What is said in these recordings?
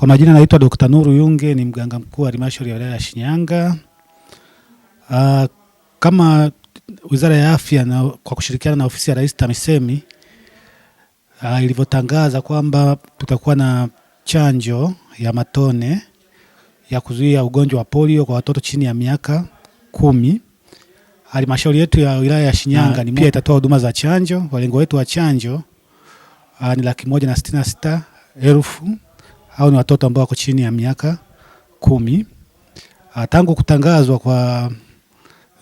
Kwa majina naitwa Dr. Nuru Yunge, ni mganga mkuu wa halmashauri ya wilaya ya Shinyanga. Kama Wizara ya Afya na kwa kushirikiana na ofisi ya Rais TAMISEMI ilivyotangaza kwamba tutakuwa na chanjo ya matone ya kuzuia ugonjwa wa polio kwa watoto chini ya miaka 10. Halmashauri yetu ya wilaya ya Shinyanga ni pia itatoa huduma za chanjo. Walengo wetu wa chanjo ni 166,000 au ni watoto ambao wako chini ya miaka 10. Tangu kutangazwa kwa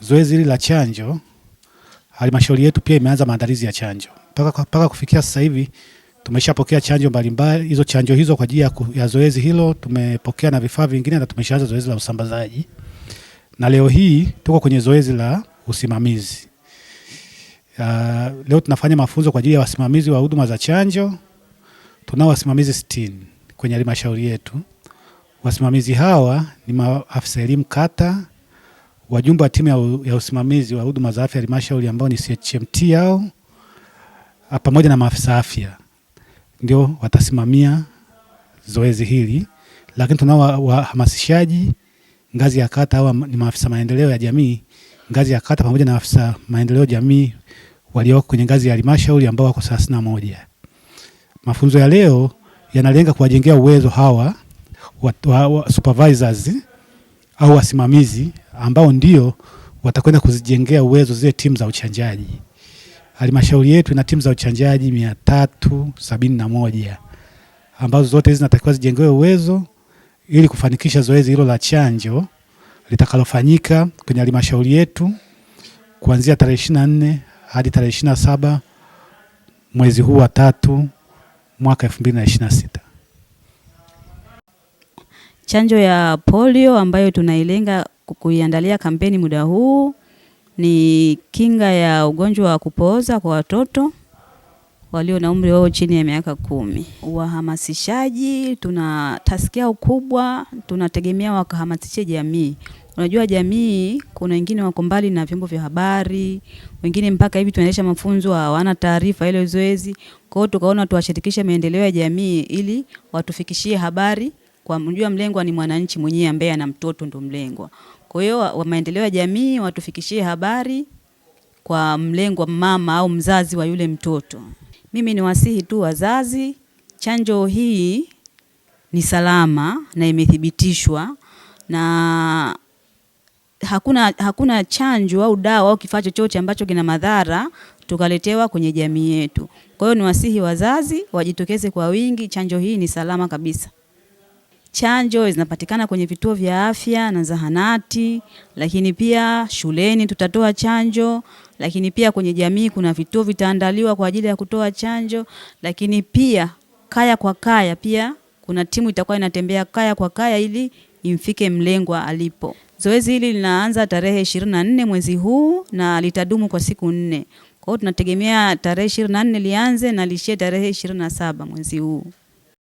zoezi hili la chanjo, halmashauri yetu pia imeanza maandalizi ya chanjo. Mpaka kufikia sasa hivi tumeshapokea chanjo mbalimbali. Hizo chanjo hizo kwa ajili ya zoezi hilo tumepokea na vifaa vingine, na tumeshaanza zoezi la usambazaji. Na leo hii tuko kwenye zoezi la usimamizi. Leo tunafanya mafunzo kwa ajili ya wasimamizi wa huduma za chanjo. Tunao wasimamizi 60 kwenye halmashauri yetu. Wasimamizi hawa ni maafisa elimu kata, wajumbe wa timu ya usimamizi wa huduma za afya halmashauri ambao ni CHMT yao, pamoja na maafisa afya ndio watasimamia zoezi hili. Lakini tunao wahamasishaji ngazi ya kata, au ni maafisa maendeleo ya jamii ngazi ya kata, pamoja na maafisa maendeleo jamii walioko kwenye ngazi ya halmashauri ambao wako 31. Mafunzo ya leo yanalenga kuwajengea uwezo hawa supervisors au wasimamizi ambao ndio watakwenda kuzijengea uwezo zile timu za uchanjaji. Halmashauri yetu ina timu za uchanjaji 371 ambazo zote hizi zinatakiwa zijengewe uwezo ili kufanikisha zoezi hilo la chanjo litakalofanyika kwenye halmashauri yetu kuanzia tarehe 24 hadi tarehe 27 mwezi huu wa 3 mwaka 2026. Chanjo ya polio ambayo tunailenga kuiandalia kampeni muda huu ni kinga ya ugonjwa wa kupooza kwa watoto walio na umri wao chini ya miaka 10. Wahamasishaji tuna taskia ukubwa, tunategemea wakahamasishe jamii. Unajua jamii kuna wengine wako mbali na vyombo vya habari, wengine mpaka hivi tunaendesha mafunzo hawana taarifa ile zoezi. Kwa hiyo tukaona tuwashirikishe maendeleo ya jamii ili watufikishie habari, kwa mjua mlengwa ni mwananchi mwenyewe ambaye ana mtoto ndo mlengwa. Kwa hiyo wa maendeleo ya jamii watufikishie habari kwa mlengwa mama au mzazi wa yule mtoto. Mimi ni wasihi tu wazazi, chanjo hii ni salama na imethibitishwa, na hakuna chanjo au dawa au kifaa chochote ambacho kina madhara tukaletewa kwenye jamii yetu. Kwa hiyo ni wasihi wazazi wajitokeze kwa wingi, chanjo hii ni salama kabisa. Chanjo zinapatikana kwenye vituo vya afya na zahanati, lakini pia shuleni tutatoa chanjo, lakini pia kwenye jamii kuna vituo vitaandaliwa kwa ajili ya kutoa chanjo, lakini pia kaya kwa kaya pia kuna timu itakuwa inatembea kaya kwa kaya ili imfike mlengwa alipo. Zoezi hili linaanza tarehe 24 mwezi huu na litadumu kwa siku 4. Kwa hiyo tunategemea tarehe 24 lianze na lishie tarehe 27 mwezi huu.